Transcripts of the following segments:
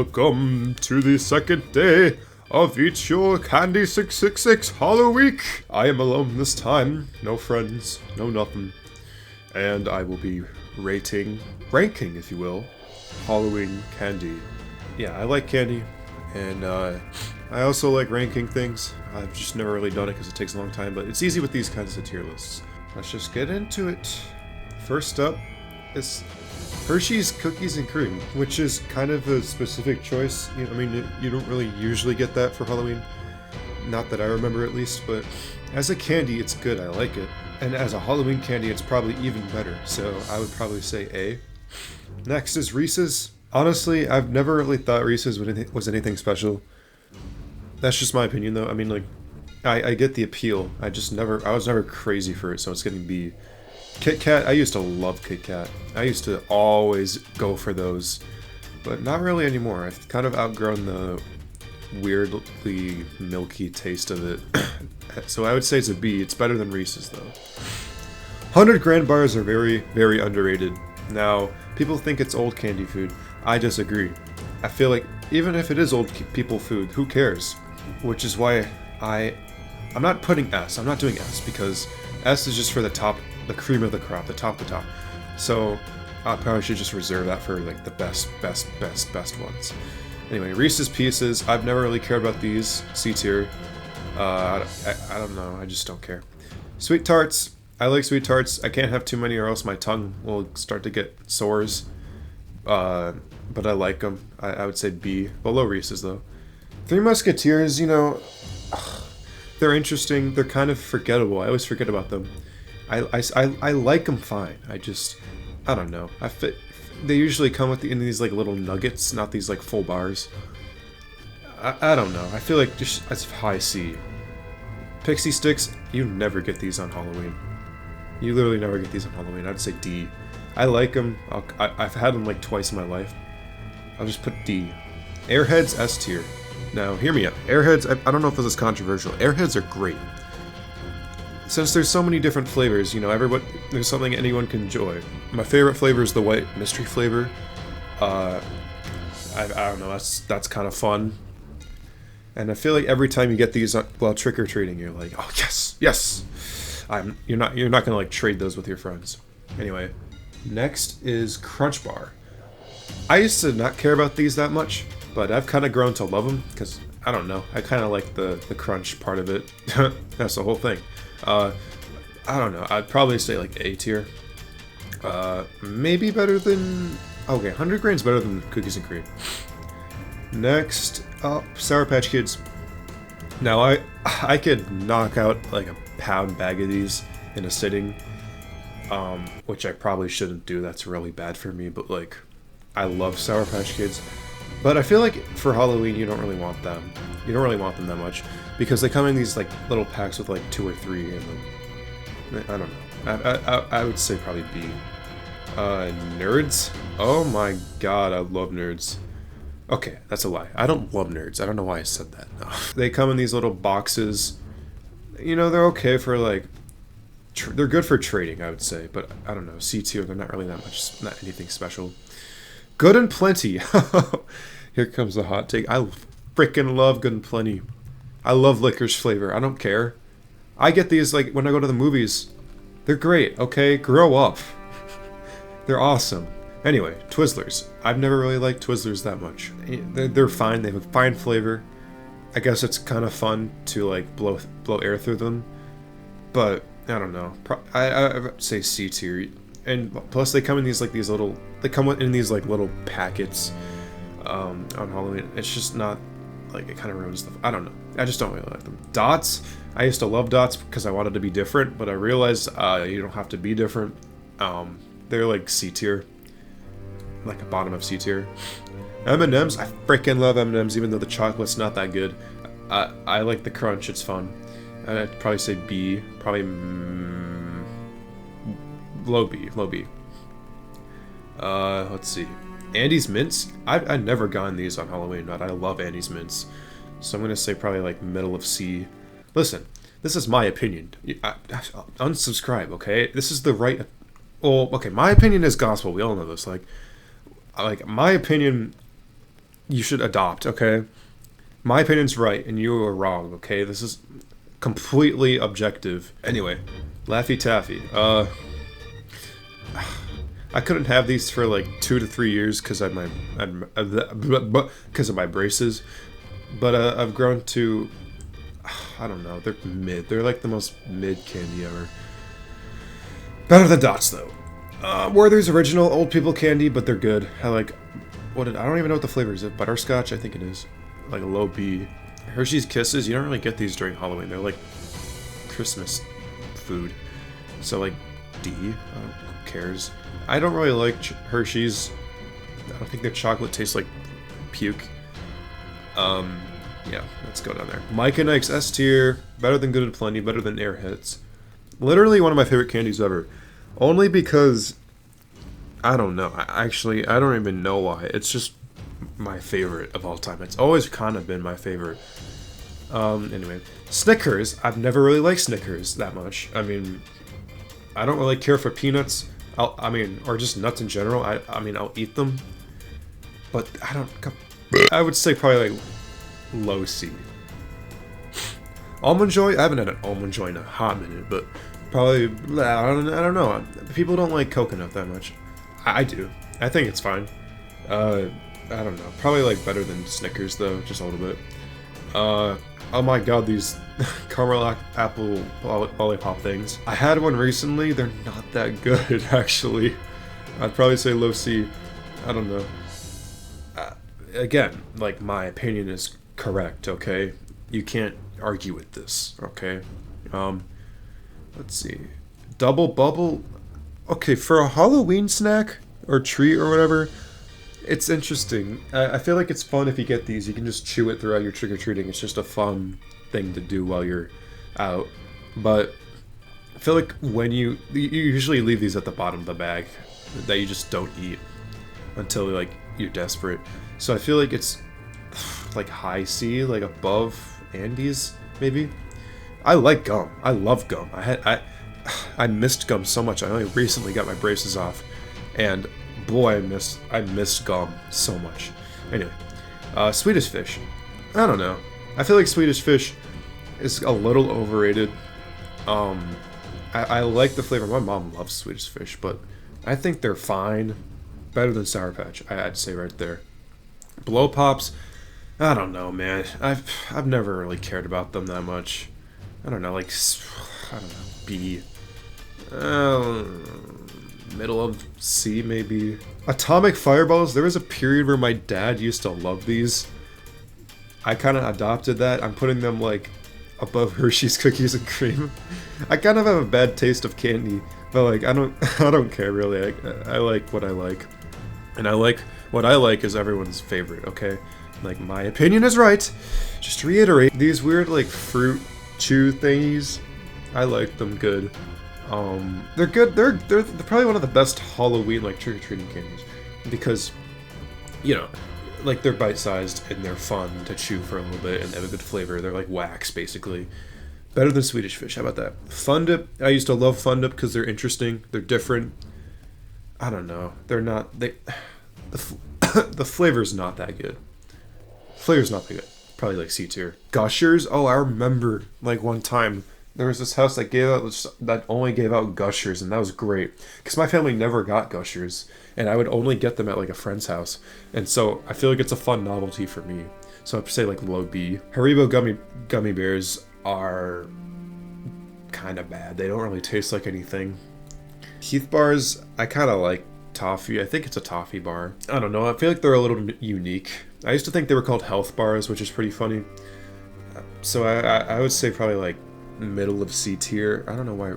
Welcome to the second day of Eat Your Candy 666 Hollow Week. I am alone this time, no friends, no nothing. And I will be ranking, if you will, Halloween candy. Yeah, I like candy, and I also like ranking things. I've just never really done it because it takes a long time, but it's easy with these kinds of tier lists. Let's just get into it. First up is Hershey's Cookies and Cream, which is kind of a specific choice. I mean, you don't really usually get that for Halloween. Not that I remember at least, but as a candy, it's good. I like it. And as a Halloween candy, it's probably even better. So I would probably say A. Next is Reese's. Honestly, I've never really thought Reese's was anything special. That's just my opinion, though. I mean, like, I get the appeal. I was never crazy for it, so it's getting B. Kit Kat, I used to love Kit Kat. I used to always go for those, but not really anymore. I've kind of outgrown the weirdly milky taste of it. So I would say it's a B. It's better than Reese's, though. 100 Grand bars are very, very underrated. Now, people think it's old candy food. I disagree. I feel like even if it is old people food, who cares? Which is why I'm not putting S. I'm not doing S because S is just for the top, the cream of the crop, the top. So I probably should just reserve that for like the best ones. Anyway, Reese's Pieces. I've never really cared about these. C tier. I don't know. I just don't care. Sweet Tarts. I like Sweet Tarts. I can't have too many or else my tongue will start to get sores. But I like them. I would say B. Below Reese's though. Three Musketeers, they're interesting. They're kind of forgettable. I always forget about them. I like them fine. I don't know. They usually come in these like little nuggets, not these like full bars. I don't know. I feel like just that's high C. Pixie Sticks, you never get these on Halloween. You literally never get these on Halloween. I'd say D. I like them. I've had them like twice in my life. I'll just put D. Airheads, S tier. Now, hear me out. Airheads, I don't know if this is controversial. Airheads are great. Since there's so many different flavors, there's something anyone can enjoy. My favorite flavor is the white mystery flavor. I don't know, that's kind of fun. And I feel like every time you get these while trick-or-treating, you're like, oh, yes! You're not gonna like trade those with your friends. Anyway, next is Crunch Bar. I used to not care about these that much, but I've kind of grown to love them because, I don't know, I kind of like the crunch part of it. That's the whole thing. I don't know, I'd probably say like A tier. Maybe better than... Okay, 100 grams better than Cookies and Cream. Next up, Sour Patch Kids. Now, I could knock out like a pound bag of these in a sitting, which I probably shouldn't do. That's really bad for me, but like, I love Sour Patch Kids. But I feel like for Halloween, you don't really want them. You don't really want them that much because they come in these like little packs with like 2 or 3 in them. I don't know. I would say probably B. Nerds. Oh my god, I love Nerds. Okay, that's a lie. I don't love Nerds. I don't know why I said that. No. They come in these little boxes. They're okay for like. They're good for trading, I would say, but I don't know. C tier. They're not really that much. Not anything special. Good and Plenty. Here comes the hot take. I freaking love Good and Plenty. I love licorice flavor. I don't care. I get these like when I go to the movies. They're great, okay? Grow up. They're awesome. Anyway, Twizzlers. I've never really liked Twizzlers that much. They're fine. They have a fine flavor. I guess it's kind of fun to like blow air through them. But I don't know. I would say C tier. And plus they come in these little packets on Halloween. It's just not like, it kind of ruins stuff. I don't know. I just don't really like them. Dots. I used to love Dots because I wanted to be different, but I realized you don't have to be different. They're like C tier, like a bottom of C tier. M&M's. I freaking love M&M's, even though the chocolate's not that good. I like the crunch. It's fun. I'd probably say B. Probably low B. Let's see. Andes Mints. I've never gotten these on Halloween, but I love Andes Mints. So I'm going to say probably like middle of C. Listen, this is my opinion. Unsubscribe, okay? This is the right... Well, okay, my opinion is gospel. We all know this. Like my opinion you should adopt, okay? My opinion's right, and you are wrong, okay? This is completely objective. Anyway, Laffy Taffy. I couldn't have these for like 2 to 3 years because of my braces, but I've grown to, I don't know, they're mid. They're like the most mid candy ever. Better than Dots though. Werther's original old people candy, but they're good. I like I don't even know what the flavor is. Butterscotch, I think it is. Like a low B. Hershey's Kisses, you don't really get these during Halloween. They're like Christmas food. So like D, who cares? I don't really like Hershey's. I don't think their chocolate tastes like puke. Yeah, let's go down there. Mike and Ike's S tier, better than Good and Plenty, better than Airheads. Literally one of my favorite candies ever. Only because, I don't know, I don't even know why. It's just my favorite of all time. It's always kind of been my favorite. Anyway. Snickers, I've never really liked Snickers that much. I mean, I don't really care for peanuts. Or just nuts in general. I mean, I'll eat them. But I would say probably like low C. Almond Joy, I haven't had an Almond Joy in a hot minute, but probably, I don't know. People don't like coconut that much. I do. I think it's fine. I don't know. Probably like better than Snickers though, just a little bit. Oh my god, these caramel apple lollipop things. I had one recently, they're not that good actually. I'd probably say low C. I don't know. Again, like my opinion is correct, okay? You can't argue with this, okay? Let's see. Double Bubble. Okay, for a Halloween snack or treat or whatever, it's interesting. I feel like it's fun if you get these. You can just chew it throughout your trick-or-treating. It's just a fun thing to do while you're out. But I feel like when you usually leave these at the bottom of the bag that you just don't eat until like you're desperate. So I feel like it's like high C, like above Andes, maybe. I like gum. I love gum. I missed gum so much. I only recently got my braces off, and boy, I missed gum so much. Anyway, Swedish Fish. I don't know. I feel like Swedish Fish is a little overrated. I like the flavor. My mom loves Swedish Fish, but I think they're fine. Better than Sour Patch, I'd say right there. Blow Pops. I don't know, man. I've never really cared about them that much. I don't know, like, I don't know, B. Middle of C, maybe. Atomic Fireballs, there was a period where my dad used to love these. I kind of adopted that. I'm putting them, like, above Hershey's Cookies and Cream. I kind of have a bad taste of candy, but, like, I don't care, really. I like what I like. And what I like is everyone's favorite, okay? Like, my opinion is right. Just to reiterate, these weird, like, fruit chew thingies, I like them good. They're good. They're probably one of the best Halloween like trick-or-treating candies because, you know, like they're bite-sized and they're fun to chew for a little bit and they have a good flavor. They're like wax basically. Better than Swedish Fish. How about that? Fun Dip. I used to love Fun Dip because they're interesting. They're different. I don't know. They're not. The flavor's not that good. Flavor's not that good. Probably like C tier. Gushers. Oh, I remember like one time. There was this house that only gave out Gushers, and that was great. Because my family never got Gushers, and I would only get them at, like, a friend's house. And so, I feel like it's a fun novelty for me. So, I'd say, like, low B. Haribo gummy bears are kind of bad. They don't really taste like anything. Heath bars, I kind of like toffee. I think it's a toffee bar. I don't know. I feel like they're a little unique. I used to think they were called health bars, which is pretty funny. So, I would say probably, like, middle of C tier. I don't know why.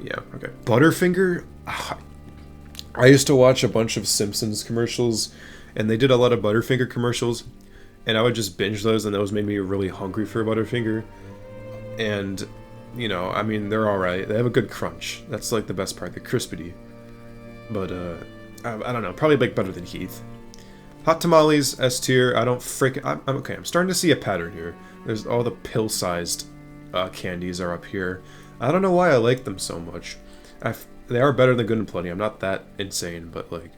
Yeah, okay. Butterfinger. I used to watch a bunch of Simpsons commercials, and they did a lot of Butterfinger commercials, and I would just binge those, and those made me really hungry for Butterfinger. And, you know, I mean, they're alright. They have a good crunch. That's, like, the best part. They're crispity. But, I don't know. Probably, like, better than Heath. Hot Tamales, S tier. I don't freaking... I'm okay. I'm starting to see a pattern here. There's all the pill-sized candies are up here. I don't know why I like them so much. They are better than Good and Plenty. I'm not that insane, but like,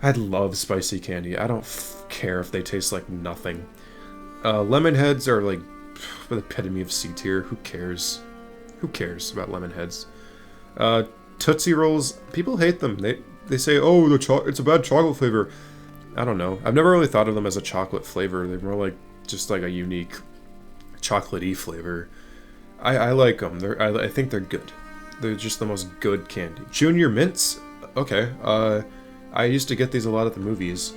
I love spicy candy. I don't care if they taste like nothing. Lemon heads are like the epitome of C tier. Who cares? Who cares about lemon heads? Tootsie Rolls, people hate them. They say, oh, it's a bad chocolate flavor. I don't know. I've never really thought of them as a chocolate flavor. They're more like just like a unique chocolatey flavor. I like them. I think they're good. They're just the most good candy. Junior Mints, okay. I used to get these a lot at the movies.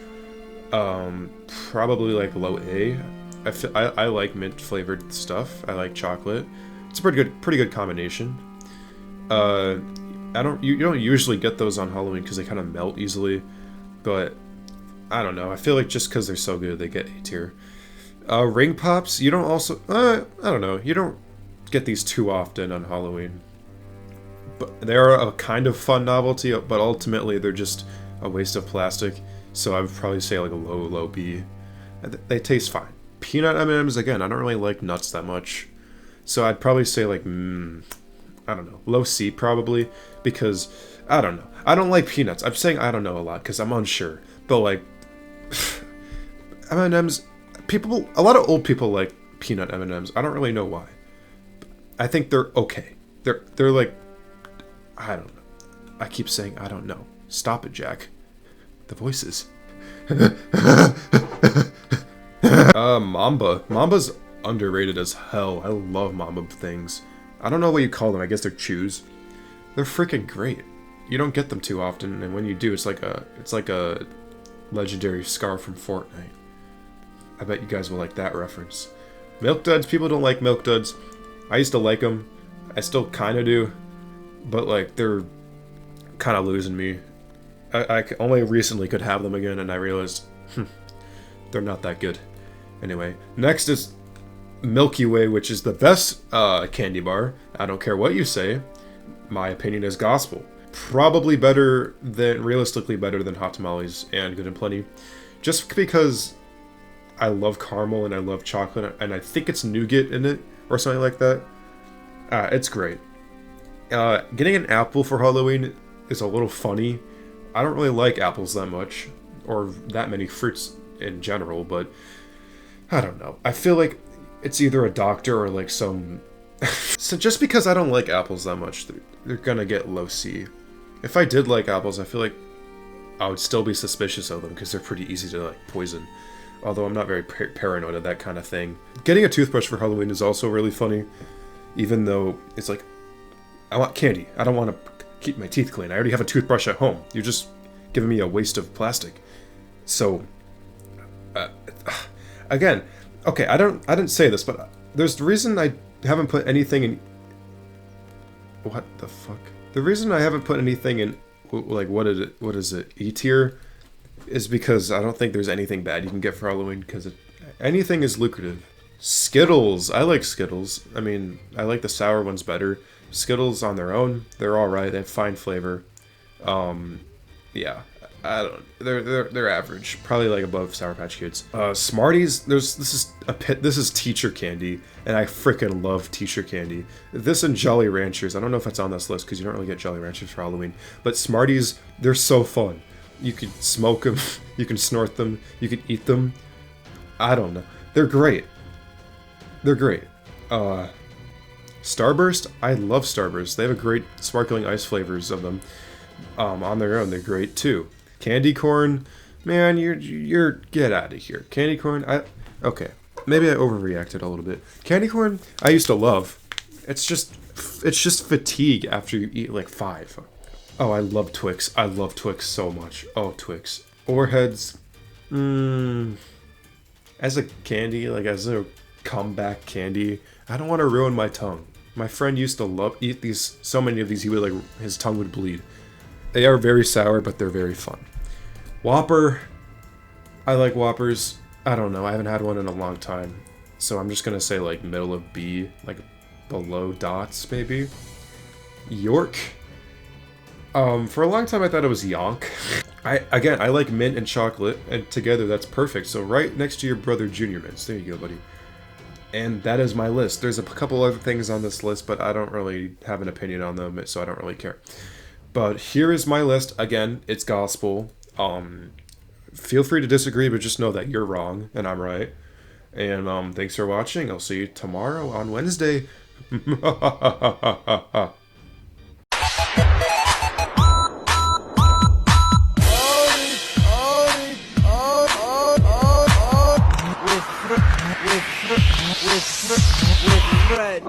Probably like low A. I like mint flavored stuff. I like chocolate. It's a pretty good combination. You don't usually get those on Halloween because they kind of melt easily, but I don't know. I feel like just because they're so good, they get A tier. Ring Pops, you don't also I don't know. You don't get these too often on Halloween, but they're a kind of fun novelty. But ultimately, they're just a waste of plastic. So I would probably say like a low B. They taste fine. Peanut M&Ms, again, I don't really like nuts that much. So I'd probably say like, I don't know, low C probably, because, I don't know. I don't like peanuts. I'm saying I don't know a lot because I'm unsure. But like, M&Ms, a lot of old people like peanut M&Ms. I don't really know why. I think they're okay. They're like, I don't know. I keep saying I don't know. Stop it, Jack. The voices. Mamba. Mamba's underrated as hell. I love Mamba things. I don't know what you call them. I guess they're chews. They're freaking great. You don't get them too often, and when you do, it's like a legendary scar from Fortnite. I bet you guys will like that reference. Milk Duds. People don't like Milk Duds. I used to like them. I still kind of do, but like they're kind of losing me. I only recently could have them again, and I realized they're not that good. Anyway, next is Milky Way, which is the best candy bar. I don't care what you say. My opinion is gospel. Probably realistically better than Hot Tamales and Good and Plenty. Just because I love caramel and I love chocolate, and I think it's nougat in it, or something like that. It's great. Getting an apple for Halloween is a little funny. I don't really like apples that much, or that many fruits in general, but I don't know. I feel like it's either a doctor or like some... So just because I don't like apples that much, they're gonna get low C. If I did like apples, I feel like I would still be suspicious of them because they're pretty easy to like poison. Although I'm not very paranoid of that kind of thing. Getting a toothbrush for Halloween is also really funny, even though it's like, I want candy. I don't want to keep my teeth clean. I already have a toothbrush at home. You're just giving me a waste of plastic. So, again, okay, I didn't say this, but there's the reason I haven't put anything in... What the fuck? The reason I haven't put anything in, like, what is it, E tier, is because I don't think there's anything bad you can get for Halloween, because anything is lucrative. Skittles! I like Skittles. I mean, I like the sour ones better. Skittles on their own, they're alright, they have fine flavor. Yeah. They're average, probably like above Sour Patch Kids. Smarties, this is teacher candy, and I freaking love teacher candy. This and Jolly Ranchers, I don't know if it's on this list because you don't really get Jolly Ranchers for Halloween, but Smarties, they're so fun. You can smoke them, you can snort them, you can eat them. I don't know, they're great. They're great. Starburst, I love Starburst. They have a great sparkling ice flavors of them. On their own, they're great too. Candy corn, man, you're get out of here. Candy corn, okay, maybe I overreacted a little bit. Candy corn, I used to love. It's just fatigue after you eat like 5. Oh, I love Twix. I love Twix so much. Oh, Twix. Warheads, as a candy, like as a comeback candy, I don't want to ruin my tongue. My friend used to eat these, so many of these, he would like, his tongue would bleed. They are very sour, but they're very fun. Whopper, I like Whoppers. I don't know, I haven't had one in a long time. So I'm just gonna say like middle of B, like below dots maybe. York, for a long time I thought it was Yonk. I like mint and chocolate, and together that's perfect. So right next to your brother Junior Mints, there you go, buddy. And that is my list. There's a couple other things on this list, but I don't really have an opinion on them, so I don't really care. But here is my list. Again, it's gospel. Feel free to disagree, but just know that you're wrong and I'm right. And thanks for watching. I'll see you tomorrow on Wednesday. with Fred.